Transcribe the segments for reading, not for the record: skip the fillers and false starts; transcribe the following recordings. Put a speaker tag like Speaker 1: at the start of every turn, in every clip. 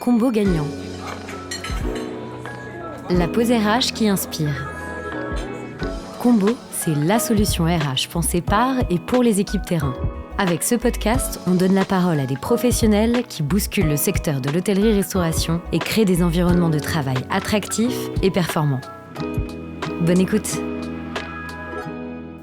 Speaker 1: combo gagnant. La pause RH qui inspire. Combo, c'est la solution RH pensée par et pour les équipes terrain. Avec ce podcast, on donne la parole à des professionnels qui bousculent le secteur de l'hôtellerie-restauration et créent des environnements de travail attractifs et performants. Bonne écoute.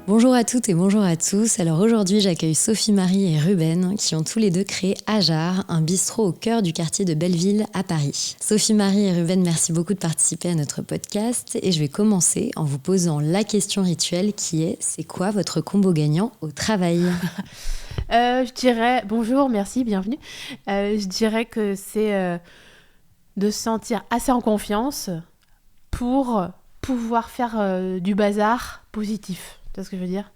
Speaker 1: Bonjour à toutes et bonjour à tous. Alors aujourd'hui, j'accueille Sophie-Marie et Ruben qui ont tous les deux créé Ajar, un bistrot au cœur du quartier de Belleville à Paris. Sophie-Marie et Ruben, merci beaucoup de participer à notre podcast et je vais commencer en vous posant la question rituelle qui est: c'est quoi votre combo gagnant au travail ?
Speaker 2: Je dirais, bonjour, merci, bienvenue. Je dirais que c'est de se sentir assez en confiance pour pouvoir faire du bazar positif. Tu vois ce que je veux dire ?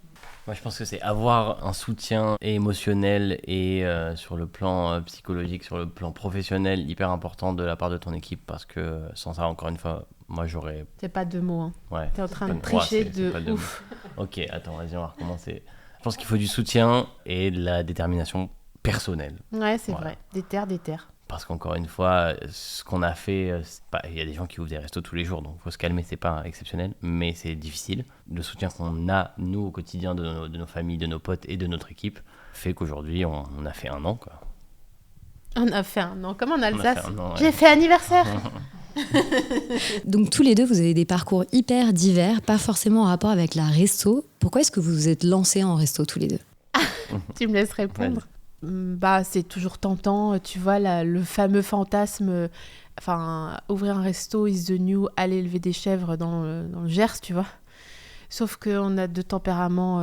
Speaker 3: Moi, je pense que c'est avoir un soutien émotionnel et sur le plan psychologique, sur le plan professionnel, hyper important de la part de ton équipe, parce que sans ça, encore une fois, moi, j'aurais...
Speaker 2: C'est pas deux mots, hein.
Speaker 3: Ouais,
Speaker 2: t'es en train de tricher de ouf.
Speaker 3: Ok, attends, vas-y, on va recommencer. Je pense qu'il faut du soutien et de la détermination personnelle.
Speaker 2: Ouais, c'est vrai. Des terres.
Speaker 3: Parce qu'encore une fois, ce qu'on a fait, il y a des gens qui ouvrent des restos tous les jours, donc il faut se calmer, c'est pas exceptionnel, mais c'est difficile. Le soutien qu'on a, nous, au quotidien, de nos familles, de nos potes et de notre équipe, fait qu'aujourd'hui, on a fait 1 an, quoi.
Speaker 2: On a fait 1 an, comme en Alsace.
Speaker 3: Ouais.
Speaker 2: J'ai fait anniversaire.
Speaker 1: Donc tous les deux, vous avez des parcours hyper divers, pas forcément en rapport avec la resto. Pourquoi est-ce que vous vous êtes lancés en resto tous les deux ?
Speaker 2: Tu me laisses répondre ? Bah, c'est toujours tentant, tu vois, le fameux fantasme, ouvrir un resto is the new, aller élever des chèvres dans le Gers, tu vois. Sauf qu'on a 2 tempéraments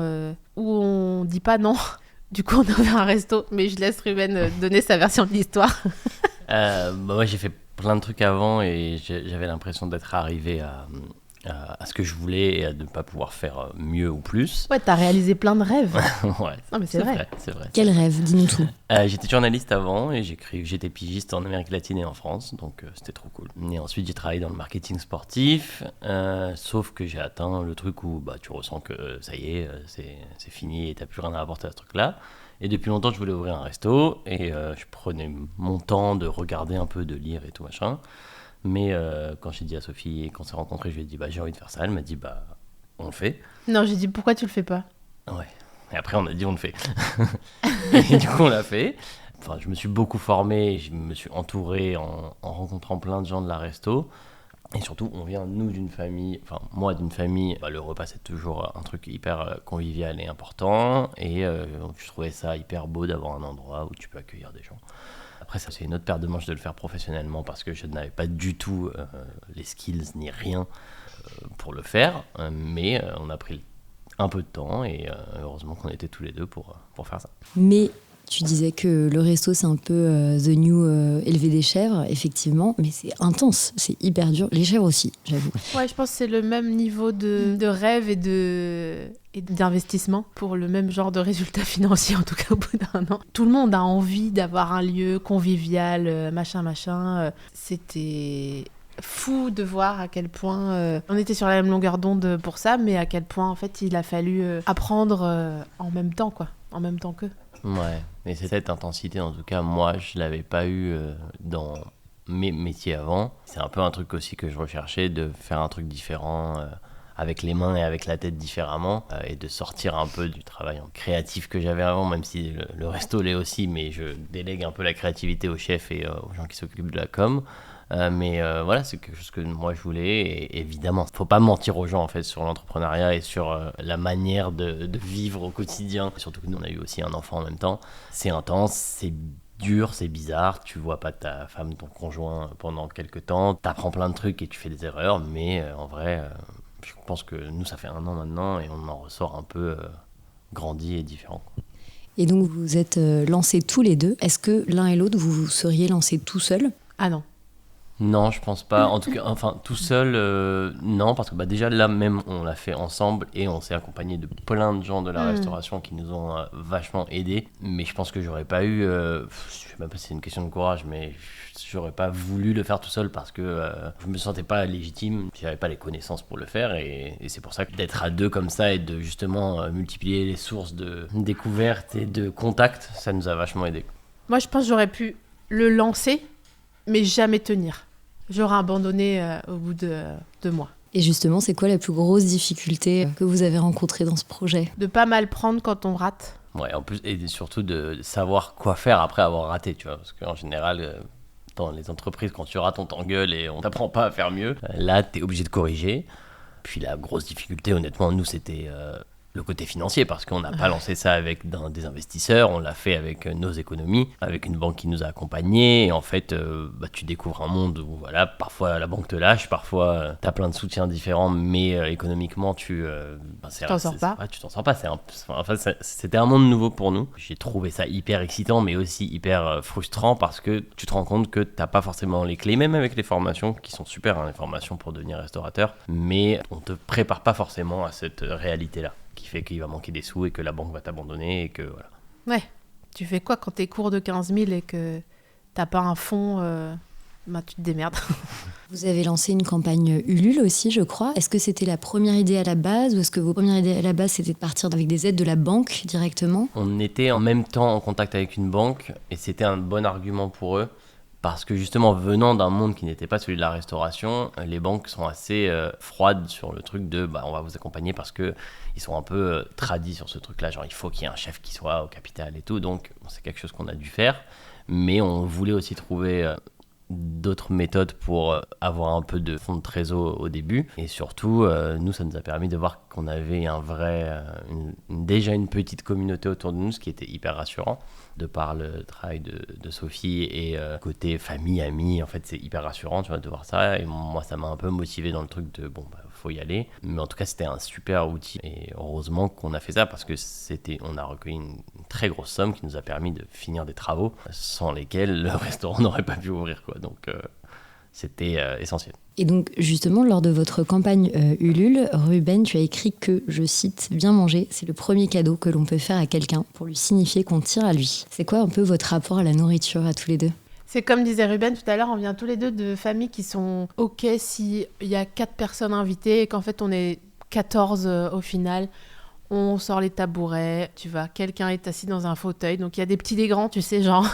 Speaker 2: où on dit pas non. Du coup, on a ouvert un resto, mais je laisse Ruben donner sa version de l'histoire.
Speaker 3: Moi, j'ai fait plein de trucs avant et j'avais l'impression d'être arrivé à ce que je voulais et à ne pas pouvoir faire mieux ou plus.
Speaker 2: Ouais, t'as réalisé plein de rêves.
Speaker 3: Ouais,
Speaker 2: non, mais c'est vrai.
Speaker 1: Quel rêve ? Dis-nous tout.
Speaker 3: J'étais journaliste avant et j'étais pigiste en Amérique latine et en France, donc c'était trop cool. Et ensuite, j'ai travaillé dans le marketing sportif, sauf que j'ai atteint le truc où tu ressens que ça y est, c'est fini et t'as plus rien à apporter à ce truc-là. Et depuis longtemps, je voulais ouvrir un resto et je prenais mon temps de regarder un peu, de lire et tout machin. Mais quand j'ai dit à Sophie et qu'on s'est rencontrés, je lui ai dit j'ai envie de faire ça. Elle m'a dit on le fait.
Speaker 2: Non, j'ai dit pourquoi tu le fais pas ?
Speaker 3: Ouais. Et après on a dit on le fait. Et du coup on l'a fait. Enfin, je me suis beaucoup formé, je me suis entouré en rencontrant plein de gens de la resto. Et surtout, on vient, nous, d'une famille, moi d'une famille, le repas c'est toujours un truc hyper convivial et important. Et je trouvais ça hyper beau d'avoir un endroit où tu peux accueillir des gens. Après, ça, c'est une autre paire de manches de le faire professionnellement parce que je n'avais pas du tout les skills ni rien pour le faire. Mais on a pris un peu de temps et heureusement qu'on était tous les deux pour faire ça.
Speaker 1: Mais tu disais que le resto, c'est un peu the new élever des chèvres, effectivement, mais c'est intense, c'est hyper dur. Les chèvres aussi, j'avoue.
Speaker 2: Ouais, je pense que c'est le même niveau de rêve et d'investissement pour le même genre de résultats financiers, en tout cas au bout d'1 an. Tout le monde a envie d'avoir un lieu convivial, machin. C'était fou de voir à quel point on était sur la même longueur d'onde pour ça, mais à quel point en fait il a fallu apprendre en même temps, quoi, en même temps qu'eux.
Speaker 3: Ouais, et c'est cette intensité, en tout cas, moi, je l'avais pas eu dans mes métiers avant. C'est un peu un truc aussi que je recherchais, de faire un truc différent, avec les mains et avec la tête différemment, et de sortir un peu du travail créatif que j'avais avant, même si le resto l'est aussi, mais je délègue un peu la créativité aux chefs et aux gens qui s'occupent de la com. Mais voilà, c'est quelque chose que moi je voulais, et évidemment, faut pas mentir aux gens en fait sur l'entrepreneuriat et sur la manière de vivre au quotidien. Surtout que nous on a eu aussi un enfant en même temps. C'est intense, c'est dur, c'est bizarre, tu vois pas ta femme, ton conjoint pendant quelques temps, t'apprends plein de trucs et tu fais des erreurs, mais en vrai, je pense que nous ça fait 1 an maintenant et on en ressort un peu grandi et différent.
Speaker 1: Et donc vous vous êtes lancés tous les deux. Est-ce que l'un et l'autre vous seriez lancés tout seul ?
Speaker 2: Ah non.
Speaker 3: Non, je pense pas. En tout cas, tout seul, non, parce que déjà là même, on l'a fait ensemble et on s'est accompagné de plein de gens de la restauration qui nous ont vachement aidés. Mais je pense que j'aurais pas eu, je sais même pas si c'est une question de courage, mais j'aurais pas voulu le faire tout seul parce que je me sentais pas légitime, j'avais pas les connaissances pour le faire et c'est pour ça que d'être à 2 comme ça et de justement multiplier les sources de découvertes et de contacts, ça nous a vachement aidés.
Speaker 2: Moi, je pense que j'aurais pu le lancer mais jamais tenir. J'aurais abandonné au bout de 2 mois.
Speaker 1: Et justement, c'est quoi la plus grosse difficulté que vous avez rencontrée dans ce projet ?
Speaker 2: De pas mal prendre quand on rate.
Speaker 3: Ouais, en plus, et surtout de savoir quoi faire après avoir raté, tu vois. Parce qu'en général, dans les entreprises, quand tu rates, on t'engueule et on t'apprend pas à faire mieux. Là, t'es obligé de corriger. Puis la grosse difficulté, honnêtement, nous, c'était le côté financier, parce qu'on n'a pas lancé ça avec des investisseurs, on l'a fait avec nos économies, avec une banque qui nous a accompagnés, et en fait, tu découvres un monde où, voilà, parfois la banque te lâche, parfois tu as plein de soutiens différents, mais économiquement, tu
Speaker 2: t'en sors pas.
Speaker 3: Tu t'en sors pas, c'était un monde nouveau pour nous. J'ai trouvé ça hyper excitant, mais aussi hyper frustrant, parce que tu te rends compte que t'as pas forcément les clés, même avec les formations, qui sont super, hein, les formations pour devenir restaurateur, mais on te prépare pas forcément à cette réalité-là, qui fait qu'il va manquer des sous et que la banque va t'abandonner et que voilà.
Speaker 2: Ouais. Tu fais quoi quand t'es cours de 15 000 et que t'as pas un fonds tu te démerdes.
Speaker 1: Vous avez lancé une campagne Ulule aussi, je crois. Est-ce que c'était la première idée à la base, ou est-ce que vos premières idées à la base, c'était de partir avec des aides de la banque directement ?
Speaker 3: On était en même temps en contact avec une banque et c'était un bon argument pour eux. Parce que justement, venant d'un monde qui n'était pas celui de la restauration, les banques sont assez froides sur le truc de on va vous accompagner, parce qu'ils sont un peu tradis sur ce truc-là. Genre, il faut qu'il y ait un chef qui soit au capital et tout. Donc, c'est quelque chose qu'on a dû faire. Mais on voulait aussi trouver d'autres méthodes pour avoir un peu de fonds de trésor au début. Et surtout, nous, ça nous a permis de voir qu'on avait déjà une petite communauté autour de nous, ce qui était hyper rassurant. De par le travail de Sophie et côté famille, amis, en fait c'est hyper rassurant, tu vois, de voir ça. Et moi ça m'a un peu motivé dans le truc de faut y aller. Mais en tout cas c'était un super outil et heureusement qu'on a fait ça, parce que on a recueilli une très grosse somme qui nous a permis de finir des travaux sans lesquels le restaurant n'aurait pas pu ouvrir, quoi. Donc c'était essentiel.
Speaker 1: Et donc, justement, lors de votre campagne Ulule, Ruben, tu as écrit que, je cite, « Bien manger, c'est le premier cadeau que l'on peut faire à quelqu'un pour lui signifier qu'on tire à lui ». C'est quoi un peu votre rapport à la nourriture, à tous les deux ?
Speaker 2: C'est comme disait Ruben tout à l'heure, on vient tous les deux de familles qui sont OK s'il y a 4 personnes invitées et qu'en fait on est 14 au final. On sort les tabourets, tu vois, quelqu'un est assis dans un fauteuil, donc il y a des petits, des grands, tu sais, genre,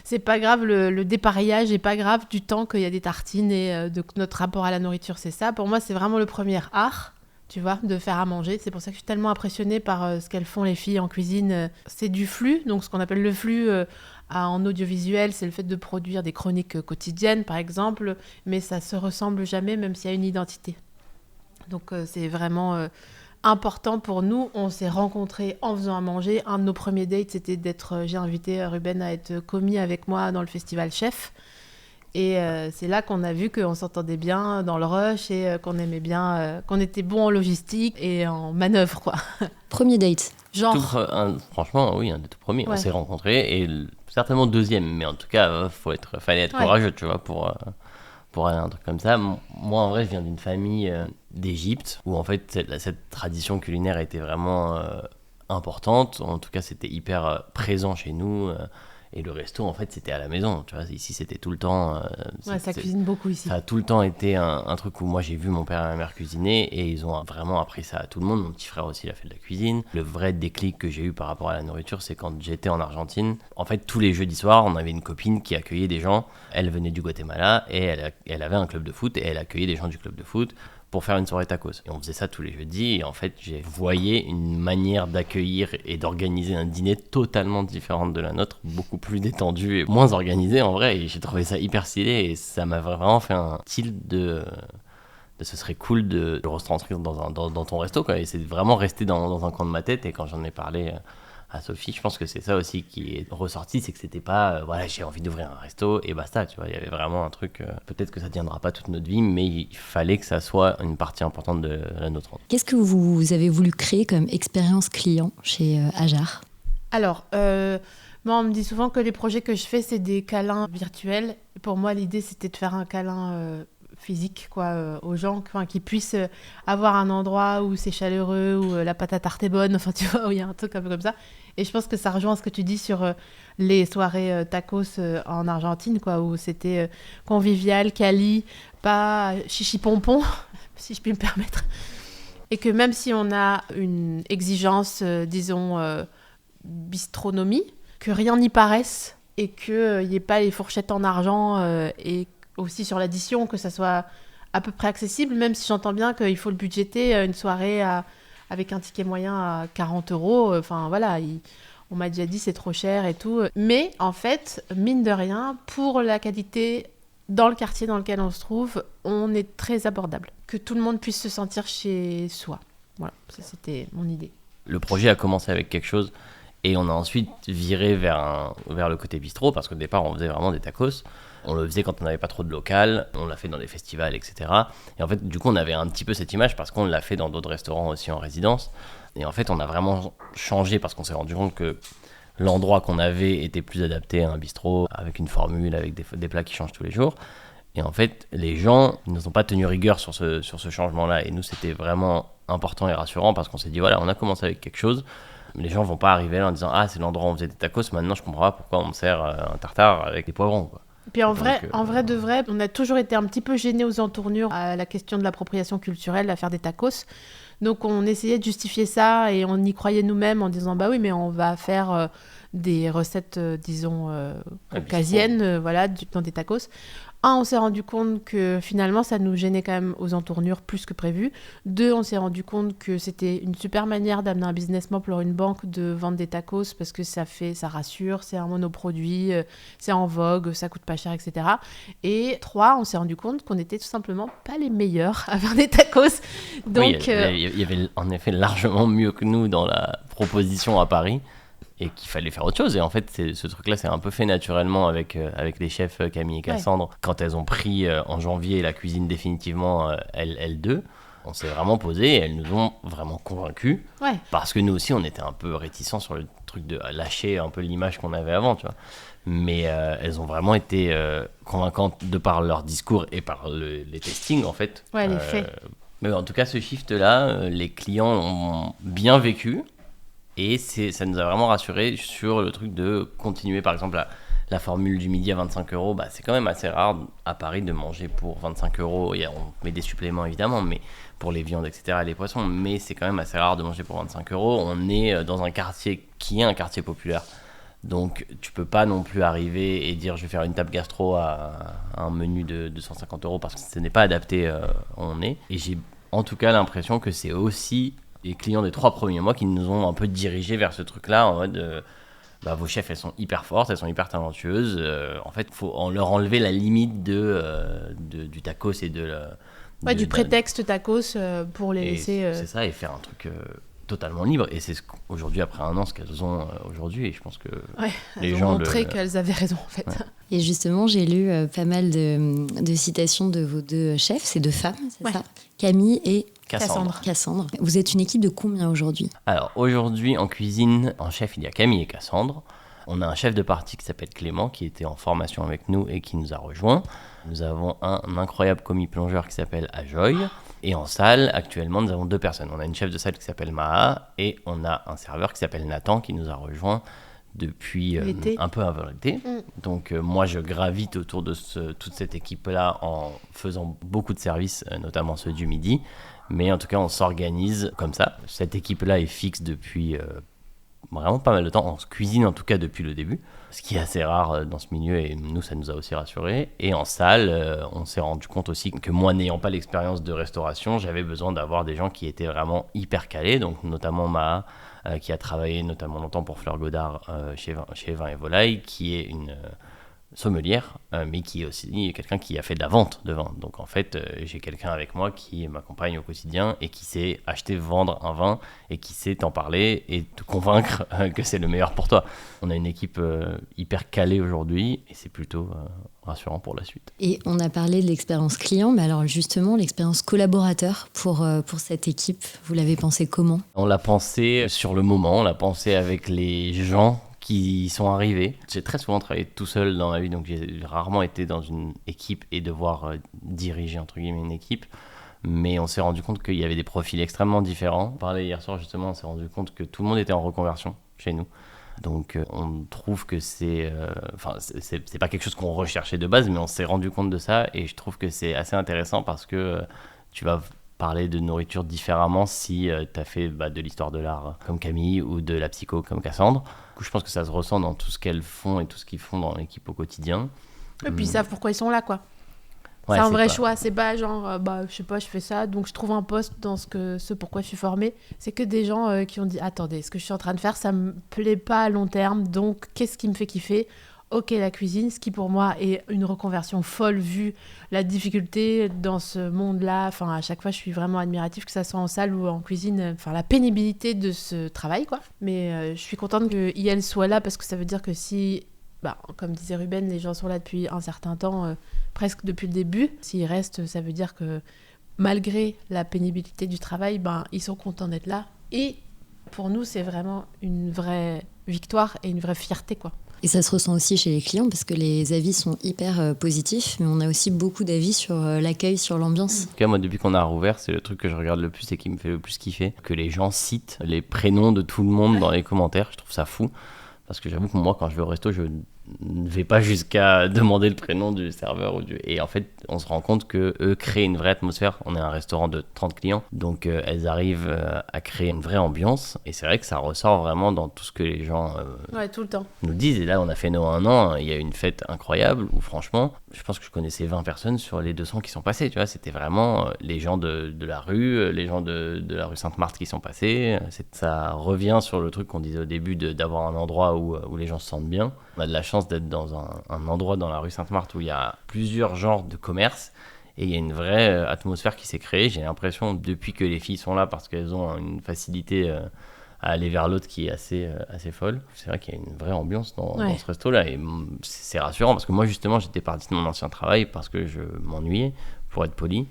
Speaker 2: c'est pas grave, le dépareillage est pas grave du temps qu'il y a des tartines, et notre rapport à la nourriture, c'est ça. Pour moi, c'est vraiment le premier art, tu vois, de faire à manger. C'est pour ça que je suis tellement impressionnée par ce qu'elles font les filles en cuisine. C'est du flux, donc ce qu'on appelle le flux en audiovisuel, c'est le fait de produire des chroniques quotidiennes, par exemple, mais ça se ressemble jamais, même s'il y a une identité. Donc c'est vraiment... important pour nous. On s'est rencontrés en faisant à manger. Un de nos premiers dates, c'était j'ai invité Ruben à être commis avec moi dans le festival Chef. Et c'est là qu'on a vu qu'on s'entendait bien dans le rush et qu'on aimait bien, qu'on était bon en logistique et en manœuvre, quoi.
Speaker 1: Premier date.
Speaker 2: Genre.
Speaker 3: Franchement, oui, un des tout premiers.
Speaker 2: Ouais.
Speaker 3: On s'est rencontrés et certainement deuxième. Mais en tout cas, fallait être courageux, tu vois, pour aller à un truc comme ça. Moi, en vrai, je viens d'une famille d'Égypte, où en fait, cette tradition culinaire était vraiment importante. En tout cas, c'était hyper présent chez nous. Et le resto, en fait, c'était à la maison. Tu vois, ici, c'était tout le temps...
Speaker 2: Ça cuisine beaucoup ici.
Speaker 3: Ça a tout le temps été un truc où moi, j'ai vu mon père et ma mère cuisiner, et ils ont vraiment appris ça à tout le monde. Mon petit frère aussi, il a fait de la cuisine. Le vrai déclic que j'ai eu par rapport à la nourriture, c'est quand j'étais en Argentine. En fait, tous les jeudis soirs, on avait une copine qui accueillait des gens. Elle venait du Guatemala, et elle avait un club de foot, et elle accueillait des gens du club de foot pour faire une soirée tacos. Et on faisait ça tous les jeudis, et en fait, j'ai voyé une manière d'accueillir et d'organiser un dîner totalement différente de la nôtre, beaucoup plus détendue et moins organisée en vrai, et j'ai trouvé ça hyper stylé, et ça m'a vraiment fait un tilt de ce serait cool de le retranscrire dans ton resto, quoi. Et c'est vraiment resté dans un coin de ma tête, et quand j'en ai parlé à Sophie, je pense que c'est ça aussi qui est ressorti, c'est que c'était pas voilà, j'ai envie d'ouvrir un resto et basta, tu vois. Il y avait vraiment un truc, peut-être que ça tiendra pas toute notre vie, mais il fallait que ça soit une partie importante de la nôtre.
Speaker 1: Qu'est-ce que vous avez voulu créer comme expérience client chez Ajar ?
Speaker 2: Alors, moi, on me dit souvent que les projets que je fais, c'est des câlins virtuels. Pour moi, l'idée, c'était de faire un câlin physique, quoi, aux gens, qui puissent avoir un endroit où c'est chaleureux, où la pâte à tarte est bonne, enfin, tu vois, où il y a un truc un peu comme ça. Et je pense que ça rejoint ce que tu dis sur les soirées tacos en Argentine, quoi, où c'était convivial, quali, pas chichi-pompon, si je puis me permettre. Et que même si on a une exigence, disons, bistronomie, que rien n'y paraisse et qu'il n'y ait pas les fourchettes en argent et aussi sur l'addition, que ça soit à peu près accessible, même si j'entends bien qu'il faut le budgéter une soirée avec un ticket moyen à 40 €. Enfin, voilà, on m'a déjà dit c'est trop cher et tout. Mais en fait, mine de rien, pour la qualité dans le quartier dans lequel on se trouve, on est très abordable. Que tout le monde puisse se sentir chez soi. Voilà, ça c'était mon idée.
Speaker 3: Le projet a commencé avec quelque chose et on a ensuite viré vers le côté bistrot parce qu'au départ, on faisait vraiment des tacos. On le faisait quand on n'avait pas trop de local, on l'a fait dans des festivals, etc. Et en fait, du coup, on avait un petit peu cette image parce qu'on l'a fait dans d'autres restaurants aussi en résidence. Et en fait, on a vraiment changé parce qu'on s'est rendu compte que l'endroit qu'on avait était plus adapté à un bistrot, avec une formule, avec des plats qui changent tous les jours. Et en fait, les gens ne nous ont pas tenu rigueur sur ce changement-là. Et nous, c'était vraiment important et rassurant parce qu'on s'est dit, voilà, on a commencé avec quelque chose. Les gens ne vont pas arriver là en disant, ah, c'est l'endroit où on faisait des tacos, maintenant je comprends pas pourquoi on me sert un tartare avec des poivrons, quoi.
Speaker 2: Puis en vrai de vrai, on a toujours été un petit peu gênés aux entournures à la question de l'appropriation culturelle, à faire des tacos. Donc on essayait de justifier ça et on y croyait nous-mêmes en disant bah oui, mais on va faire des recettes, disons, caucasiennes, voilà, dans des tacos. On s'est rendu compte que finalement, ça nous gênait quand même aux entournures plus que prévu. 2, on s'est rendu compte que c'était une super manière d'amener un business plan pour une banque de vendre des tacos parce que ça rassure, c'est un monoproduit, c'est en vogue, ça coûte pas cher, etc. Et 3, on s'est rendu compte qu'on était tout simplement pas les meilleurs à faire des tacos. Donc,
Speaker 3: oui, il y avait en effet largement mieux que nous dans la proposition à Paris. Et qu'il fallait faire autre chose. Et en fait, ce truc-là, c'est un peu fait naturellement avec les chefs Camille et Cassandre. Ouais. Quand elles ont pris en janvier la cuisine définitivement, elles deux, on s'est vraiment posé et elles nous ont vraiment convaincus. Ouais. Parce que nous aussi, on était un peu réticents sur le truc de lâcher un peu l'image qu'on avait avant, tu vois. Mais elles ont vraiment été convaincantes de par leur discours et par les testings, en fait.
Speaker 2: Ouais, les faits.
Speaker 3: Mais en tout cas, ce shift-là, les clients l'ont bien vécu. Et ça nous a vraiment rassurés sur le truc de continuer, par exemple, la formule du midi à 25 €. Bah, c'est quand même assez rare à Paris de manger pour 25 €. On met des suppléments, évidemment, mais pour les viandes, etc., et les poissons. Mais c'est quand même assez rare de manger pour 25 €. On est dans un quartier qui est un quartier populaire. Donc, tu peux pas non plus arriver et dire je vais faire une table gastro à un menu de 250 € parce que ce n'est pas adapté où on est. Et j'ai en tout cas l'impression que c'est aussi les clients des 3 premiers mois qui nous ont un peu dirigés vers ce truc-là en mode vos chefs, elles sont hyper fortes, elles sont hyper talentueuses. En fait, il faut leur enlever la limite du tacos et
Speaker 2: du prétexte tacos pour les laisser.
Speaker 3: C'est ça, et faire un truc totalement libre. Et c'est aujourd'hui, après un an, ce qu'elles ont aujourd'hui. Et je pense que les gens ont
Speaker 2: montré qu'elles avaient raison, en fait.
Speaker 1: Ouais. Et justement, j'ai lu pas mal de citations de vos 2 chefs, ces 2 femmes, c'est ça ? Camille et Cassandre. Vous êtes une équipe de combien aujourd'hui ?
Speaker 3: Alors aujourd'hui en cuisine, en chef, il y a Camille et Cassandre. On a un chef de partie qui s'appelle Clément, qui était en formation avec nous et qui nous a rejoints. Nous avons un incroyable commis plongeur qui s'appelle Ajoy. Et en salle, actuellement, nous avons 2 personnes. On a une chef de salle qui s'appelle Maha et on a un serveur qui s'appelle Nathan qui nous a rejoints depuis un peu avant l'été. Donc moi, je gravite autour de toute cette équipe-là en faisant beaucoup de services, notamment ceux du midi. Mais en tout cas, on s'organise comme ça. Cette équipe-là est fixe depuis vraiment pas mal de temps. On se cuisine en tout cas depuis le début, ce qui est assez rare dans ce milieu et nous, ça nous a aussi rassurés. Et en salle, on s'est rendu compte aussi que moi, n'ayant pas l'expérience de restauration, j'avais besoin d'avoir des gens qui étaient vraiment hyper calés, donc notamment Maha, qui a travaillé notamment longtemps pour Fleur Godard chez Vin et Volaille, qui est une sommelière, mais qui est aussi quelqu'un qui a fait de la vente de vin. Donc en fait, j'ai quelqu'un avec moi qui m'accompagne au quotidien et qui sait acheter, vendre un vin et qui sait t'en parler et te convaincre que c'est le meilleur pour toi. On a une équipe hyper calée aujourd'hui et c'est plutôt rassurant pour la suite.
Speaker 1: Et on a parlé de l'expérience client, mais alors justement, l'expérience collaborateur pour cette équipe, vous l'avez pensé comment ?
Speaker 3: On l'a pensé sur le moment, on l'a pensé avec les gens qui sont arrivés. J'ai très souvent travaillé tout seul dans ma vie, donc j'ai rarement été dans une équipe et devoir diriger entre guillemets une équipe. Mais on s'est rendu compte qu'il y avait des profils extrêmement différents. On parlait hier soir justement, on s'est rendu compte que tout le monde était en reconversion chez nous. Donc on trouve que c'est pas quelque chose qu'on recherchait de base, mais on s'est rendu compte de ça et je trouve que c'est assez intéressant parce que tu vas parler de nourriture différemment si tu as fait de l'histoire de l'art comme Camille ou de la psycho comme Cassandre. Du coup, je pense que ça se ressent dans tout ce qu'elles font et tout ce qu'ils font dans l'équipe au quotidien.
Speaker 2: Et puis ils savent pourquoi ils sont là, quoi.
Speaker 3: Ouais,
Speaker 2: c'est un vrai choix, c'est pas genre, je sais pas, je fais ça, donc je trouve un poste dans ce pourquoi je suis formée. C'est que des gens qui ont dit, attendez, ce que je suis en train de faire, ça me plaît pas à long terme, donc qu'est-ce qui me fait kiffer ? Ok, la cuisine, ce qui pour moi est une reconversion folle vu la difficulté dans ce monde-là. Enfin, à chaque fois, je suis vraiment admirative, que ça soit en salle ou en cuisine. Enfin, la pénibilité de ce travail, quoi. Mais je suis contente que IL soit là parce que ça veut dire que si, comme disait Ruben, les gens sont là depuis un certain temps, presque depuis le début. S'ils restent, ça veut dire que malgré la pénibilité du travail, ils sont contents d'être là. Et pour nous, c'est vraiment une vraie victoire et une vraie fierté, quoi.
Speaker 1: Et ça se ressent aussi chez les clients parce que les avis sont hyper positifs, mais on a aussi beaucoup d'avis sur l'accueil, sur l'ambiance.
Speaker 3: En tout cas, moi, depuis qu'on a rouvert, c'est le truc que je regarde le plus et qui me fait le plus kiffer, que les gens citent les prénoms de tout le monde dans les commentaires. Je trouve ça fou. Parce que j'avoue que moi, quand je vais au resto, je ne vais pas jusqu'à demander le prénom du serveur. Et en fait, on se rend compte qu'eux créent une vraie atmosphère. On est un restaurant de 30 clients, donc elles arrivent à créer une vraie ambiance. Et c'est vrai que ça ressort vraiment dans tout ce que les gens
Speaker 2: tout le temps
Speaker 3: nous disent. Et là, on a fait nos 1 an, il y a eu une fête incroyable où franchement, je pense que je connaissais 20 personnes sur les 200 qui sont passées. Tu vois, c'était vraiment les gens de la rue, les gens de la rue Sainte-Marthe qui sont passés. Ça revient sur le truc qu'on disait au début d'avoir un endroit où les gens se sentent bien. On a de la chance d'être dans un endroit dans la rue Sainte-Marthe où il y a plusieurs genres de commerce et il y a une vraie atmosphère qui s'est créée. J'ai l'impression, depuis que les filles sont là, parce qu'elles ont une facilité à aller vers l'autre qui est assez folle. C'est vrai qu'il y a une vraie ambiance dans ce resto-là et c'est rassurant parce que moi, justement, j'étais parti de mon ancien travail parce que je m'ennuyais, pour être poli.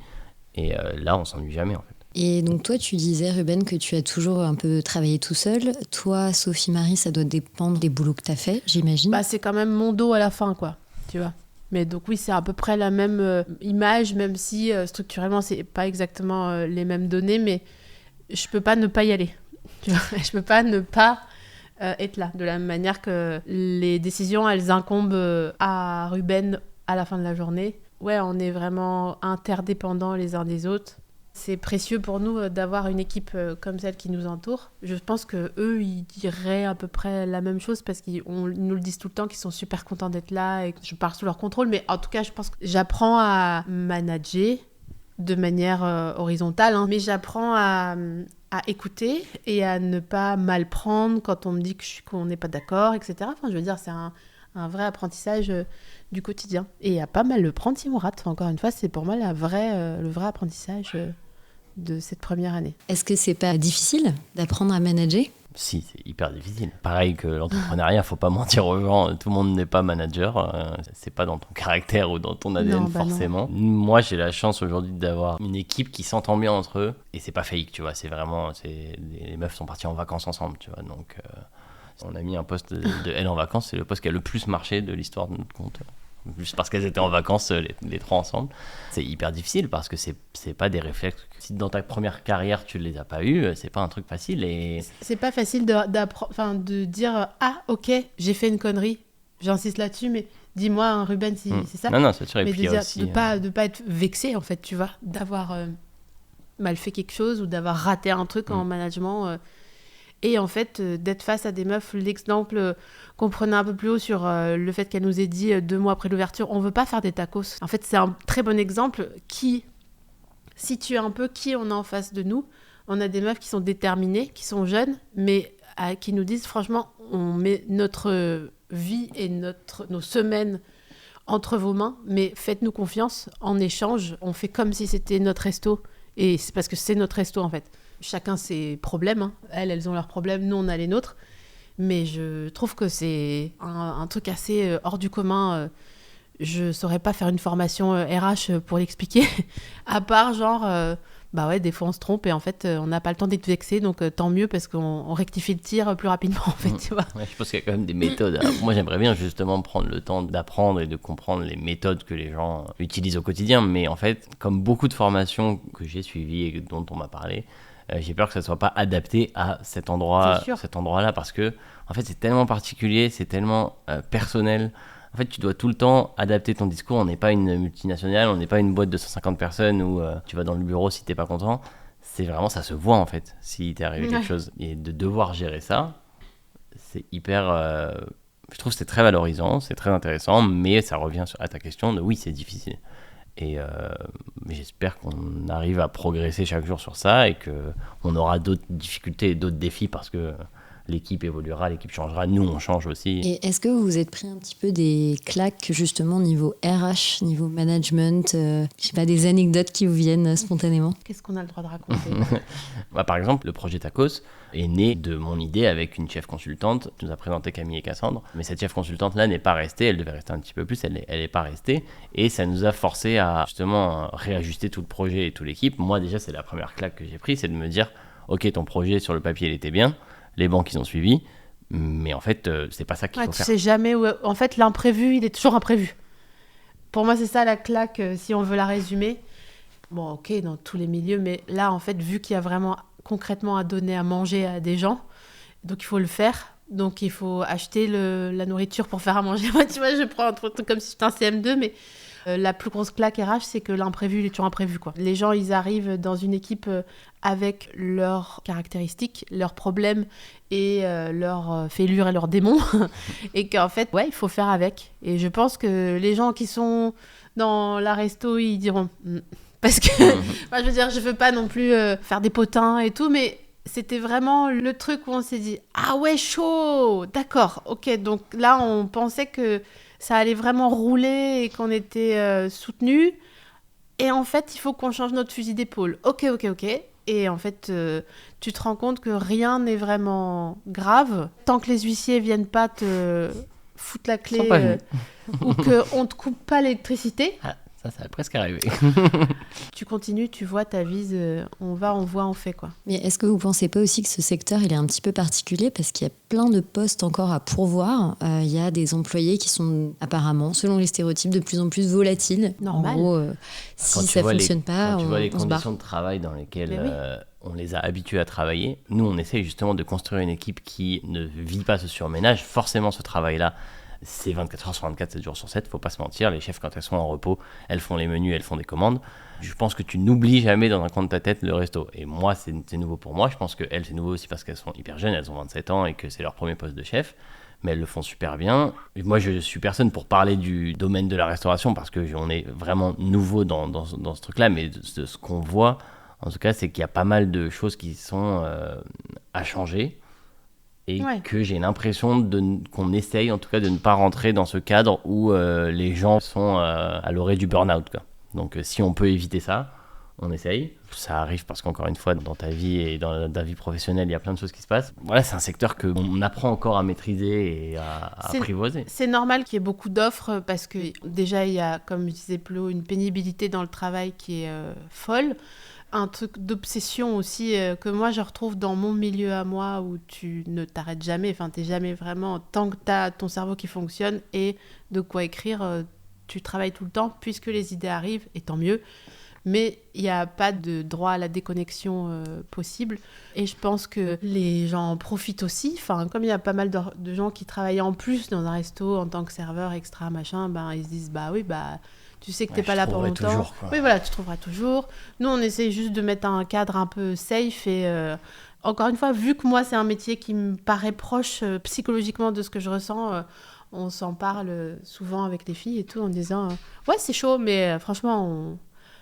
Speaker 3: Et là, on s'ennuie jamais, en fait.
Speaker 1: Et donc toi, tu disais, Ruben, que tu as toujours un peu travaillé tout seul. Toi, Sophie-Marie, ça doit dépendre des boulots que tu as fait, j'imagine.
Speaker 2: C'est quand même mon dos à la fin, quoi, tu vois. Mais donc oui, c'est à peu près la même image, même si structurellement, c'est pas exactement les mêmes données, mais je peux pas ne pas y aller. Tu vois, je peux pas ne pas être là. De la même manière que les décisions, elles incombent à Ruben à la fin de la journée. Ouais, on est vraiment interdépendants les uns des autres. C'est précieux pour nous d'avoir une équipe comme celle qui nous entoure. Je pense qu'eux, ils diraient à peu près la même chose parce qu'ils nous le disent tout le temps, qu'ils sont super contents d'être là et que je pars sous leur contrôle. Mais en tout cas, je pense que j'apprends à manager de manière horizontale, mais j'apprends à écouter et à ne pas mal prendre quand on me dit qu'on n'est pas d'accord, etc. Enfin, je veux dire, c'est un vrai apprentissage du quotidien. Et à pas mal le prendre si on rate. Encore une fois, c'est pour moi le vrai apprentissage de cette première année.
Speaker 1: Est-ce que c'est pas difficile d'apprendre à manager ?
Speaker 3: Si, c'est hyper difficile. Pareil que l'entrepreneuriat, faut pas mentir aux gens, tout le monde n'est pas manager, c'est pas dans ton caractère ou dans ton ADN forcément. Non. Moi, j'ai la chance aujourd'hui d'avoir une équipe qui s'entend bien entre eux et c'est pas fake, tu vois, c'est vraiment, les meufs sont parties en vacances ensemble, tu vois, donc on a mis un poste de elles en vacances, c'est le poste qui a le plus marché de l'histoire de notre compte. Juste parce qu'elles étaient en vacances, les trois ensemble. C'est hyper difficile parce que c'est pas des réflexes. Si dans ta première carrière, tu les as pas eus, c'est pas un truc facile. Et
Speaker 2: c'est pas facile de dire « Ah, ok, j'ai fait une connerie. » J'insiste là-dessus, mais dis-moi, hein, Ruben, si c'est ça.
Speaker 3: Non, c'est sûr. Et
Speaker 2: mais
Speaker 3: puis
Speaker 2: de pas être vexé, en fait, tu vois, d'avoir mal fait quelque chose ou d'avoir raté un truc en management. Et en fait, d'être face à des meufs, l'exemple qu'on prenait un peu plus haut sur le fait qu'elle nous ait dit 2 mois après l'ouverture, on veut pas faire des tacos. En fait, c'est un très bon exemple qui situe un peu qui on a en face de nous. On a des meufs qui sont déterminées, qui sont jeunes, mais qui nous disent franchement, on met notre vie et nos semaines entre vos mains, mais faites-nous confiance. En échange, on fait comme si c'était notre resto. Et c'est parce que c'est notre resto, en fait. Chacun ses problèmes, hein. Elles ont leurs problèmes, nous on a les nôtres, mais je trouve que c'est un truc assez hors du commun. Je saurais pas faire une formation RH pour l'expliquer, à part genre, des fois on se trompe et en fait on n'a pas le temps d'être vexé, donc tant mieux parce qu'on rectifie le tir plus rapidement en fait, tu vois.
Speaker 3: Ouais, je pense qu'il y a quand même des méthodes. Alors, moi j'aimerais bien justement prendre le temps d'apprendre et de comprendre les méthodes que les gens utilisent au quotidien, mais en fait, comme beaucoup de formations que j'ai suivies et dont on m'a parlé, j'ai peur que ça ne soit pas adapté à cet endroit-là parce que en fait c'est tellement particulier, c'est tellement personnel En fait, tu dois tout le temps adapter ton discours. On n'est pas une multinationale, on n'est pas une boîte de 150 personnes où tu vas dans le bureau si t'es pas content. C'est vraiment, ça se voit en fait, si t'es arrivé quelque chose. Et de devoir gérer ça, c'est hyper... je trouve que c'est très valorisant, c'est très intéressant, mais ça revient à ta question de oui, c'est difficile. Et mais j'espère qu'on arrive à progresser chaque jour sur ça et qu'on aura d'autres difficultés et d'autres défis parce que l'équipe évoluera, l'équipe changera, nous on change aussi.
Speaker 1: Et est-ce que vous vous êtes pris un petit peu des claques justement niveau RH, niveau management, je sais pas, des anecdotes qui vous viennent spontanément?
Speaker 2: Qu'est-ce qu'on a le droit de raconter?
Speaker 3: Par exemple, le projet Tacos est né de mon idée avec une chef consultante qui nous a présenté Camille et Cassandre. Mais cette chef consultante-là n'est pas restée, elle devait rester un petit peu plus, elle n'est pas restée. Et ça nous a forcé à justement réajuster tout le projet et toute l'équipe. Moi déjà, c'est la première claque que j'ai prise, c'est de me dire, ok, ton projet sur le papier, il était bien, les banques, ils ont suivi, mais en fait, c'est pas ça qu'il faut faire.
Speaker 2: Tu sais jamais où... En fait, l'imprévu, il est toujours imprévu. Pour moi, c'est ça la claque, si on veut la résumer. Bon, ok, dans tous les milieux, mais là, en fait, vu qu'il y a vraiment concrètement à donner à manger à des gens, donc il faut le faire. Donc il faut acheter la nourriture pour faire à manger. Moi, tu vois, je prends un truc comme si j'étais un CM2, mais la plus grosse claque RH, c'est que l'imprévu, il est toujours imprévu, quoi. Les gens, ils arrivent dans une équipe avec leurs caractéristiques, leurs problèmes et leurs fêlures et leurs démons. Et qu'en fait, ouais, il faut faire avec. Et je pense que les gens qui sont dans la resto, ils diront... Parce que, je veux dire, je veux pas non plus faire des potins et tout, mais c'était vraiment le truc où on s'est dit « Ah ouais, chaud, d'accord, ok. » Donc là, on pensait que ça allait vraiment rouler et qu'on était soutenus. Et en fait, il faut qu'on change notre fusil d'épaule. Ok. Et en fait, tu te rends compte que rien n'est vraiment grave. Tant que les huissiers viennent pas te foutre la clé ou qu'on te coupe pas l'électricité...
Speaker 3: Ça va presque arriver.
Speaker 2: Tu continues, tu vois, t'avises, on voit, on fait, quoi.
Speaker 1: Mais est-ce que vous pensez pas aussi que ce secteur, il est un petit peu particulier parce qu'il y a plein de postes encore à pourvoir. Il y a des employés qui sont apparemment, selon les stéréotypes, de plus en plus volatiles.
Speaker 2: Normal.
Speaker 1: En gros, si ça fonctionne pas,
Speaker 3: tu vois les
Speaker 1: on se barre.
Speaker 3: conditions de travail dans lesquelles on les a habitués à travailler. Nous, on essaye justement de construire une équipe qui ne vit pas ce surménage. Forcément, ce travail-là, c'est 24 heures sur 24, 7 jours sur 7, faut pas se mentir. Les chefs, quand elles sont en repos, elles font les menus, elles font des commandes. Je pense que tu n'oublies jamais dans un coin de ta tête le resto. Et moi, c'est nouveau pour moi. Je pense qu'elles, c'est nouveau aussi parce qu'elles sont hyper jeunes, elles ont 27 ans et que c'est leur premier poste de chef. Mais elles le font super bien. Et moi, je suis personne pour parler du domaine de la restauration parce qu'on est vraiment nouveau dans ce truc-là. Mais de ce qu'on voit, en tout cas, c'est qu'il y a pas mal de choses qui sont à changer. Et que j'ai l'impression qu'on essaye en tout cas de ne pas rentrer dans ce cadre où les gens sont à l'orée du burn-out, quoi. Donc si on peut éviter ça, on essaye. Ça arrive parce qu'encore une fois, dans ta vie et dans ta vie professionnelle, il y a plein de choses qui se passent. Voilà, c'est un secteur qu'on apprend encore à maîtriser et à apprivoiser.
Speaker 2: C'est normal qu'il y ait beaucoup d'offres parce que déjà, il y a, comme je disais plus haut, une pénibilité dans le travail qui est folle. Un truc d'obsession aussi que moi je retrouve dans mon milieu à moi où tu ne t'arrêtes jamais, enfin t'es jamais vraiment, tant que t'as ton cerveau qui fonctionne et de quoi écrire, tu travailles tout le temps puisque les idées arrivent et tant mieux, mais il n'y a pas de droit à la déconnexion possible et je pense que les gens en profitent aussi, enfin comme il y a pas mal de gens qui travaillent en plus dans un resto en tant que serveur extra machin, ben ils se disent tu sais que t'es pas là pour longtemps.
Speaker 3: Toujours,
Speaker 2: oui, voilà, tu trouveras toujours. Nous, on essaye juste de mettre un cadre un peu safe et encore une fois, vu que moi, c'est un métier qui me paraît proche psychologiquement de ce que je ressens, on s'en parle souvent avec les filles et tout en disant ouais, c'est chaud, mais franchement,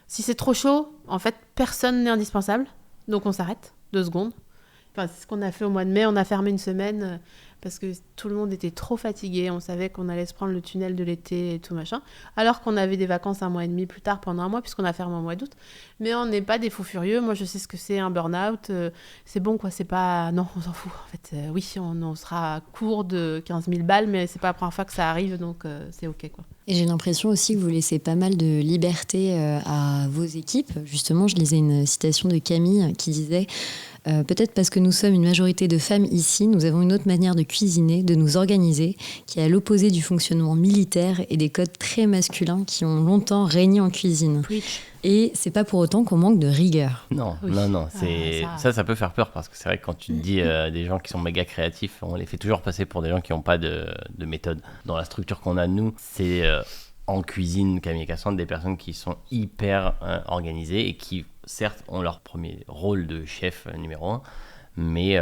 Speaker 2: si c'est trop chaud, en fait, personne n'est indispensable. Donc, on s'arrête 2 secondes. Enfin, c'est ce qu'on a fait au mois de mai. On a fermé une semaine parce que tout le monde était trop fatigué. On savait qu'on allait se prendre le tunnel de l'été et tout machin. Alors qu'on avait des vacances 1 mois et demi plus tard pendant 1 mois puisqu'on a fermé au mois d'août. Mais on n'est pas des fous furieux. Moi, je sais ce que c'est un burn-out. C'est bon, quoi. C'est pas... Non, on s'en fout. En fait, oui, on sera à court de 15 000 balles, mais c'est pas la première fois que ça arrive, donc c'est OK, quoi.
Speaker 1: Et j'ai l'impression aussi que vous laissez pas mal de liberté à vos équipes. Justement, je lisais une citation de Camille qui disait Peut-être parce que nous sommes une majorité de femmes ici, nous avons une autre manière de cuisiner, de nous organiser, qui est à l'opposé du fonctionnement militaire et des codes très masculins qui ont longtemps régné en cuisine.
Speaker 2: Preach.
Speaker 1: Et c'est pas pour autant qu'on manque de rigueur.
Speaker 3: Non,
Speaker 2: Oui.
Speaker 3: non,
Speaker 2: Ça-
Speaker 3: ça peut faire peur parce que c'est vrai que quand tu te dis des gens qui sont méga créatifs, on les fait toujours passer pour des gens qui n'ont pas de méthode. Dans la structure qu'on a nous, c'est en cuisine, Camille et Cassandre, des personnes qui sont hyper organisées et qui, certes, ont leur premier rôle de chef numéro 1, mais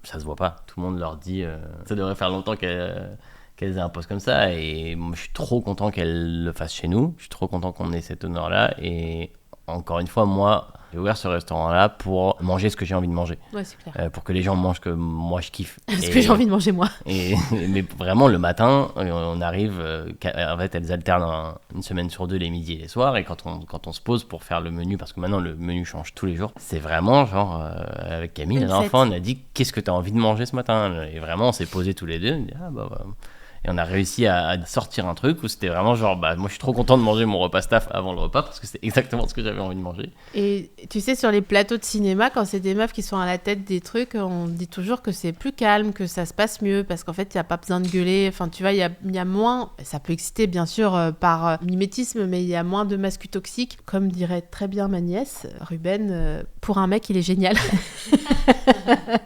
Speaker 3: ça se voit pas. Tout le monde leur dit, ça devrait faire longtemps qu'elles aient un poste comme ça, et moi, je suis trop content qu'elles le fassent chez nous. Je suis trop content qu'on ait cet honneur-là, et encore une fois, moi, j'ai ouvert ce restaurant-là pour manger ce que j'ai envie de manger,
Speaker 2: Ouais, c'est clair.
Speaker 3: pour que les gens mangent ce que moi je kiffe.
Speaker 2: Ce que j'ai envie de manger, moi.
Speaker 3: Mais vraiment, le matin, on arrive, en fait, elles alternent une semaine sur 2 les midis et les soirs, et quand on se pose pour faire le menu, parce que maintenant le menu change tous les jours, c'est vraiment genre, avec Camille, la dernière fois, on a dit, qu'est-ce que tu as envie de manger ce matin? Et vraiment, on s'est posé tous les deux, on dit, ah bah. Et on a réussi à sortir un truc où c'était vraiment genre, bah, moi je suis trop content de manger mon repas staff avant le repas parce que c'est exactement ce que j'avais envie de manger.
Speaker 2: Et tu sais, sur les plateaux de cinéma, quand c'est des meufs qui sont à la tête des trucs, on dit toujours que c'est plus calme, que ça se passe mieux, parce qu'en fait, il n'y a pas besoin de gueuler. Enfin, tu vois, il y a moins... Ça peut exciter, bien sûr, par mimétisme, mais il y a moins de mascu toxiques. Comme dirait très bien ma nièce, Ruben, pour un mec, il est génial.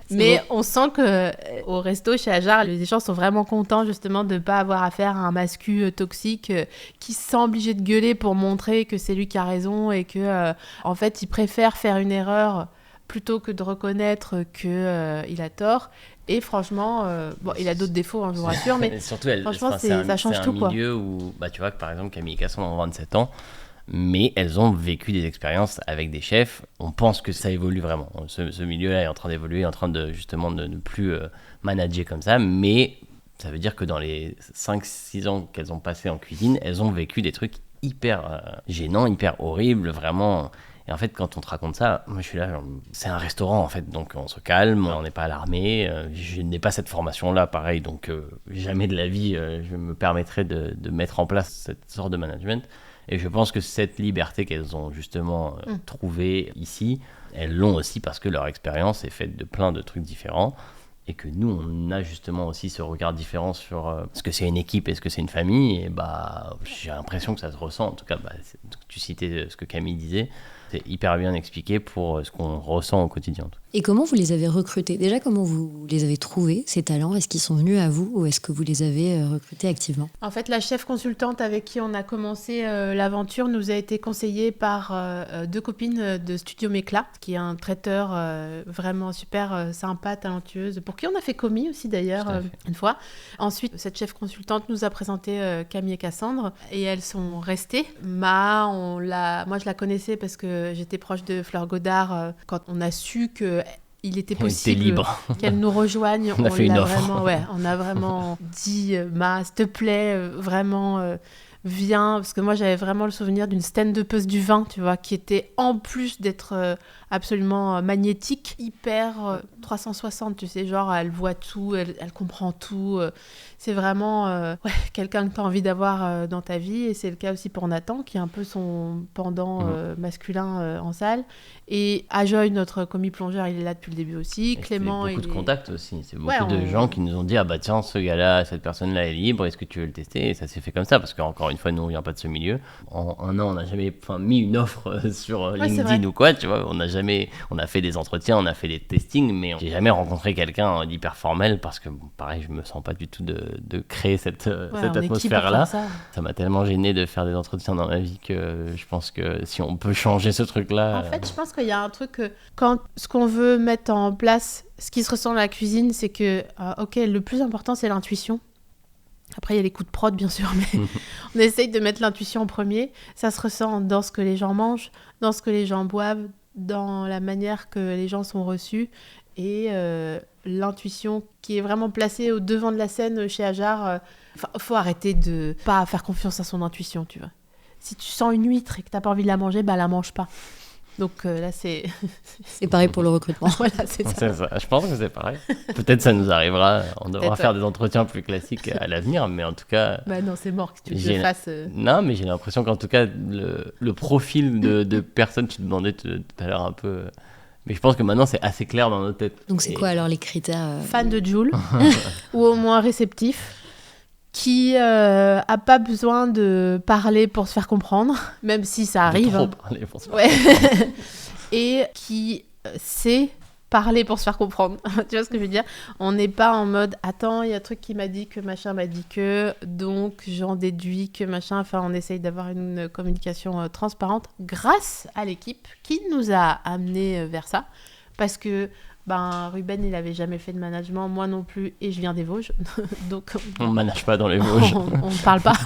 Speaker 2: Mais on sent que au resto, chez Ajar, les gens sont vraiment contents, justement, de ne pas avoir affaire à un mascu toxique qui se sent obligé de gueuler pour montrer que c'est lui qui a raison et que, en fait, il préfère faire une erreur plutôt que de reconnaître qu'il a tort. Et franchement, bon, il a d'autres défauts, hein, je vous rassure, mais
Speaker 3: surtout,
Speaker 2: franchement,
Speaker 3: enfin,
Speaker 2: ça change
Speaker 3: c'est
Speaker 2: tout,
Speaker 3: un
Speaker 2: quoi.
Speaker 3: milieu où, bah, tu vois que par exemple, Camille et Cassandre ont 27 ans, mais elles ont vécu des expériences avec des chefs. On pense que ça évolue vraiment. Ce milieu-là est en train d'évoluer, en train de justement de ne plus manager comme ça, mais ça veut dire que dans les 5-6 ans qu'elles ont passé en cuisine, elles ont vécu des trucs hyper gênants, hyper horribles, vraiment. Et en fait, quand on te raconte ça, moi je suis là, genre, c'est un restaurant en fait, donc on se calme, on n'est pas alarmé. Je n'ai pas cette formation-là, pareil, donc jamais de la vie je me permettrais de mettre en place cette sorte de management. Et je pense que cette liberté qu'elles ont justement trouvée ici, elles l'ont aussi parce que leur expérience est faite de plein de trucs différents. Et que nous, on a justement aussi ce regard différent sur ce que c'est une équipe et ce que c'est une famille. Et bah, j'ai l'impression que ça se ressent. En tout cas, bah, tu citais ce que Camille disait. C'est hyper bien expliqué pour ce qu'on ressent au quotidien.
Speaker 1: Et comment vous les avez recrutés? Déjà, comment vous les avez trouvés, ces talents? Est-ce qu'ils sont venus à vous ou est-ce que vous les avez recrutés activement?
Speaker 2: En fait, la chef consultante avec qui on a commencé l'aventure nous a été conseillée par 2 copines de Studio Méclat, qui est un traiteur vraiment super sympa, talentueuse, pour qui on a fait commis aussi d'ailleurs une fois. Ensuite, cette chef consultante nous a présenté Camille et Cassandre et elles sont restées. Moi, je la connaissais parce que j'étais proche de Fleur Godard quand on a su que il était possible qu'elle nous rejoigne.
Speaker 3: On a fait une offre.
Speaker 2: On a vraiment dit, s'il te plaît, vraiment, viens. Parce que moi, j'avais vraiment le souvenir d'une stand-upeuse du vin, tu vois, qui était, en plus d'être absolument magnétique, hyper 360, tu sais, genre, elle voit tout, elle comprend tout. C'est vraiment quelqu'un que tu as envie d'avoir dans ta vie. Et c'est le cas aussi pour Nathan, qui est un peu son pendant masculin en salle. Et Ajoy, notre commis plongeur, il est là depuis le début aussi.
Speaker 3: Et
Speaker 2: Clément,
Speaker 3: beaucoup de contacts aussi. C'est beaucoup de gens qui nous ont dit, ah bah tiens, ce gars-là, cette personne-là est libre, est-ce que tu veux le tester? Et ça s'est fait comme ça, parce qu'encore une fois, nous, on vient pas de ce milieu. En un an, on n'a jamais mis une offre sur LinkedIn ou quoi, tu vois. On a fait des entretiens, on a fait des testings, mais j'ai jamais rencontré quelqu'un d'hyper formel, parce que, pareil, je me sens pas du tout de créer cette atmosphère-là. Ça m'a tellement gêné de faire des entretiens dans ma vie que je pense que si on peut changer ce truc-là...
Speaker 2: En fait, je pense qu'il y a un truc que quand ce qu'on veut mettre en place, ce qui se ressent dans la cuisine, c'est que, ok, le plus important, c'est l'intuition. Après, il y a les coups de prod, bien sûr, mais on essaye de mettre l'intuition en premier. Ça se ressent dans ce que les gens mangent, dans ce que les gens boivent, dans la manière que les gens sont reçus. Et l'intuition qui est vraiment placée au devant de la scène chez Ajar. Faut arrêter de pas faire confiance à son intuition, tu vois. Si tu sens une huître et que t'as pas envie de la manger, bah la mange pas. Donc là, c'est...
Speaker 1: C'est pareil pour le recrutement.
Speaker 2: Voilà, c'est ça.
Speaker 3: C'est ça. Je pense que c'est pareil. Peut-être ça nous arrivera. On devra faire des entretiens plus classiques à l'avenir, mais en tout cas...
Speaker 2: Bah non, c'est mort que tu le fasses.
Speaker 3: Non, mais j'ai l'impression qu'en tout cas, le profil de personnes, tu demandais tout à l'heure un peu Mais je pense que maintenant, c'est assez clair dans notre tête.
Speaker 1: Donc c'est quoi alors les critères
Speaker 2: Fan de Jul, ou au moins réceptif, qui a pas besoin de parler pour se faire comprendre, même si ça arrive.
Speaker 3: Trop
Speaker 2: hein.
Speaker 3: parler pour ça.
Speaker 2: Ouais. Et qui sait parler pour se faire comprendre. Tu vois ce que je veux dire? On n'est pas en mode attends, il y a un truc qui m'a dit que machin m'a dit que, donc j'en déduis que machin. Enfin, on essaye d'avoir une communication transparente grâce à l'équipe qui nous a amenés vers ça. Parce que Ruben, il avait jamais fait de management, moi non plus, et je viens des Vosges. Donc
Speaker 3: On ne manage pas dans les Vosges.
Speaker 2: on ne parle pas.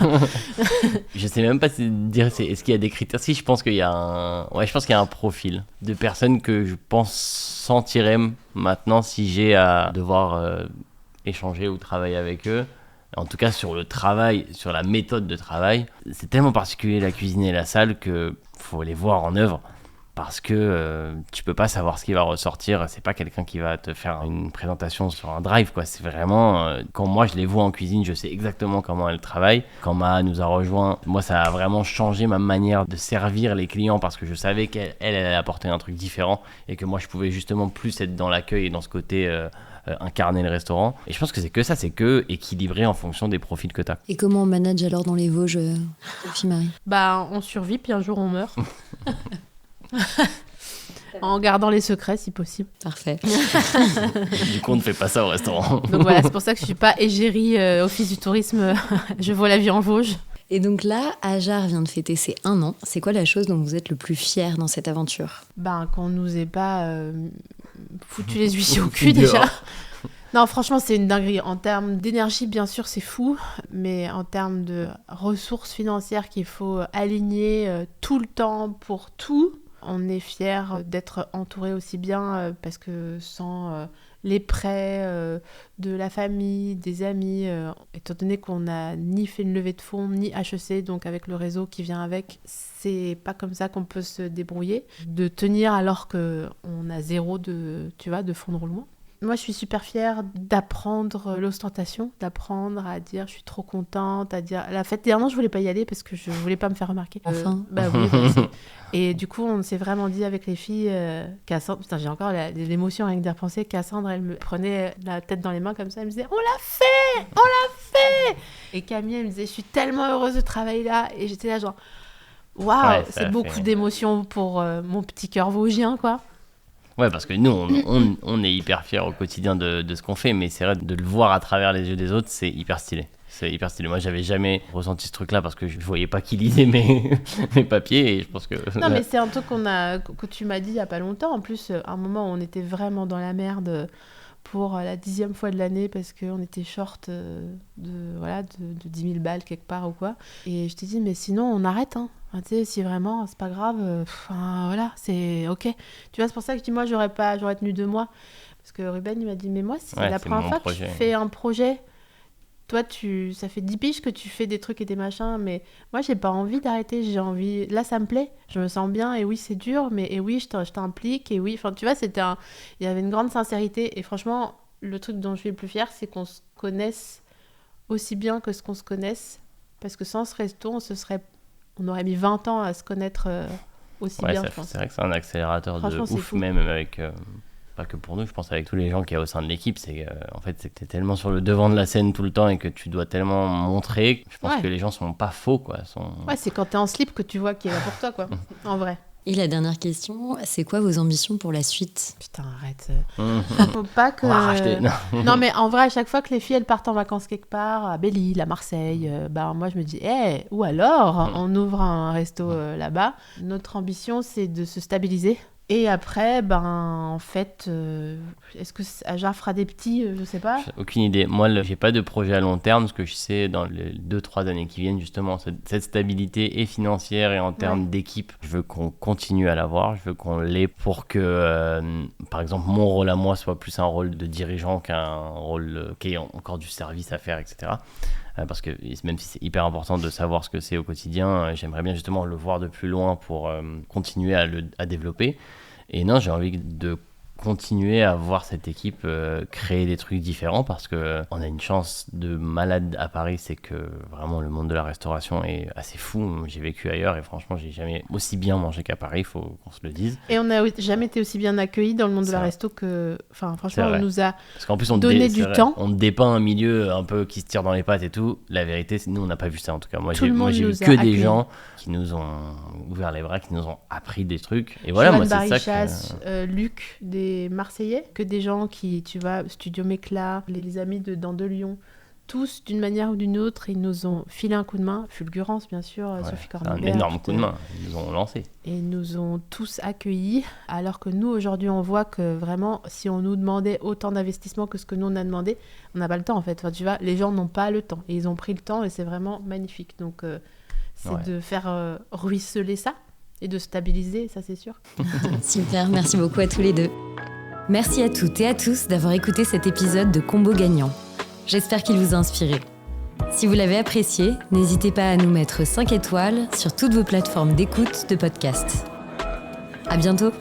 Speaker 3: Je sais même pas dire est-ce qu'il y a des critères. Si, je pense qu'il y a un profil de personnes que je pense sentirais maintenant si j'ai à devoir échanger ou travailler avec eux. En tout cas, sur le travail, sur la méthode de travail, c'est tellement particulier la cuisine et la salle que faut les voir en œuvre. Parce que tu peux pas savoir ce qui va ressortir. C'est pas quelqu'un qui va te faire une présentation sur un drive, quoi. C'est vraiment quand moi je les vois en cuisine, je sais exactement comment elles travaillent. Quand Maha nous a rejoint, moi ça a vraiment changé ma manière de servir les clients parce que je savais qu'elle allait apporter un truc différent et que moi je pouvais justement plus être dans l'accueil et dans ce côté incarner le restaurant. Et je pense que c'est que ça, c'est que équilibré en fonction des profils que t'as.
Speaker 1: Et comment on manage alors dans les Vosges, Sophie Marie?
Speaker 2: On survit, puis un jour on meurt. En gardant les secrets si possible.
Speaker 1: Parfait.
Speaker 3: Du coup, on ne fait pas ça au restaurant.
Speaker 2: Donc voilà, c'est pour ça que je suis pas égérie office du tourisme. Je vois la vie en Vosges.
Speaker 1: Et donc là, Ajar vient de fêter ses 1 an. C'est quoi la chose dont vous êtes le plus fier dans cette aventure?
Speaker 2: Qu'on nous ait pas foutu les huissiers au cul déjà. Non, franchement, c'est une dinguerie. En termes d'énergie, bien sûr, c'est fou. Mais en termes de ressources financières qu'il faut aligner tout le temps pour tout, on est fiers d'être entourés aussi bien parce que sans les prêts de la famille, des amis, étant donné qu'on n'a ni fait une levée de fonds, ni HEC, donc avec le réseau qui vient avec, c'est pas comme ça qu'on peut se débrouiller. De tenir alors qu'on a zéro de fonds de roulement. Moi, je suis super fière d'apprendre l'ostentation, d'apprendre à dire je suis trop contente, à dire la fête des 1 an, je voulais pas y aller parce que je voulais pas me faire remarquer.
Speaker 1: Enfin.
Speaker 2: Oui, et du coup, on s'est vraiment dit avec les filles, Cassandre, putain, j'ai encore l'émotion rien que d'y repenser. Cassandre, elle me prenait la tête dans les mains comme ça, elle me disait on l'a fait. Et Camille, elle me disait je suis tellement heureuse de travailler là, et j'étais là genre waouh,
Speaker 3: Ouais,
Speaker 2: c'est beaucoup d'émotions pour mon petit cœur vosgien, quoi.
Speaker 3: Ouais, parce que nous, on est hyper fiers au quotidien de ce qu'on fait, mais c'est vrai, de le voir à travers les yeux des autres, c'est hyper stylé. C'est hyper stylé. Moi, j'avais jamais ressenti ce truc-là parce que je voyais pas qui lisait mes papiers et je pense que...
Speaker 2: Non, mais c'est un truc que tu m'as dit il y a pas longtemps. En plus, à un moment où on était vraiment dans la merde pour la 10e fois de l'année parce qu'on était short de 10 000 balles quelque part ou quoi. Et je t'ai dit, mais sinon, on arrête, hein. Enfin, tu sais, si vraiment, c'est pas grave, voilà, c'est ok. Tu vois, c'est pour ça que je dis, moi, j'aurais tenu 2 mois. Parce que Ruben, il m'a dit, mais moi, c'est la première fois que tu fais un projet. Toi, ça fait 10 piges que tu fais des trucs et des machins, mais moi, j'ai pas envie d'arrêter, j'ai envie... Là, ça me plaît, je me sens bien, et oui, c'est dur, mais et oui, je t'implique, et oui... Enfin, tu vois, il y avait une grande sincérité, et franchement, le truc dont je suis le plus fière, c'est qu'on se connaisse aussi bien que ce qu'on se connaisse, parce que sans ce resto, on aurait mis 20 ans à se connaître aussi bien, je pense.
Speaker 3: C'est vrai que c'est un accélérateur de ouf,
Speaker 2: fou.
Speaker 3: même avec... pas que pour nous, je pense avec tous les gens qu'il y a au sein de l'équipe, en fait, c'est que tu es tellement sur le devant de la scène tout le temps et que tu dois tellement montrer. Je pense que les gens sont pas faux, quoi.
Speaker 2: Ouais, c'est quand tu es en slip que tu vois qui est là pour toi, quoi. En vrai.
Speaker 1: Et la dernière question, c'est quoi vos ambitions pour la suite?
Speaker 2: Putain, arrête. Faut pas que...
Speaker 3: On va racheter.
Speaker 2: Non, mais en vrai, à chaque fois que les filles, elles partent en vacances quelque part, à Belle-Île, à Marseille, moi, je me dis, ou alors, on ouvre un resto là-bas. Notre ambition, c'est de se stabiliser. Et après, en fait, est-ce que Ajar fera des petits, je sais pas.
Speaker 3: Aucune idée. Moi, j'ai pas de projet à long terme. Ce que je sais dans les 2-3 années qui viennent, justement, cette stabilité et financière et en termes d'équipe, je veux qu'on continue à l'avoir. Je veux qu'on l'ait pour que, par exemple, mon rôle à moi soit plus un rôle de dirigeant qu'un rôle qui ait encore du service à faire, etc. Parce que même si c'est hyper important de savoir ce que c'est au quotidien, j'aimerais bien justement le voir de plus loin pour continuer à développer. Et non, j'ai envie de continuer à voir cette équipe créer des trucs différents parce que on a une chance de malade à Paris, c'est que vraiment le monde de la restauration est assez fou. J'ai vécu ailleurs et franchement j'ai jamais aussi bien mangé qu'à Paris, faut qu'on se le dise.
Speaker 2: Et on n'a jamais été aussi bien accueillis dans le monde de la resto que, enfin franchement on nous a donné du temps.
Speaker 3: On dépeint un milieu un peu qui se tire dans les pattes et tout. La vérité c'est nous on n'a pas vu ça en tout cas. Moi j'ai vu que des gens qui nous ont ouvert les bras, qui nous ont appris des trucs. Et voilà, moi c'est ça que...
Speaker 2: Luc des Marseillais, que des gens qui, tu vois, Studio Méclat, les amis de Lyon, tous d'une manière ou d'une autre, ils nous ont filé un coup de main. Fulgurance, bien sûr, Sophie Cornibert.
Speaker 3: Un énorme coup de main, ils nous ont lancé.
Speaker 2: Et ils nous ont tous accueillis, alors que nous, aujourd'hui, on voit que vraiment, si on nous demandait autant d'investissement que ce que nous, on a demandé, on n'a pas le temps, en fait. Enfin, tu vois, les gens n'ont pas le temps. Et ils ont pris le temps et c'est vraiment magnifique. Donc, c'est de faire ruisseler ça et de stabiliser, ça, c'est sûr.
Speaker 1: Super, merci beaucoup à tous les deux. Merci à toutes et à tous d'avoir écouté cet épisode de Combo Gagnant. J'espère qu'il vous a inspiré. Si vous l'avez apprécié, n'hésitez pas à nous mettre 5 étoiles sur toutes vos plateformes d'écoute de podcast. À bientôt!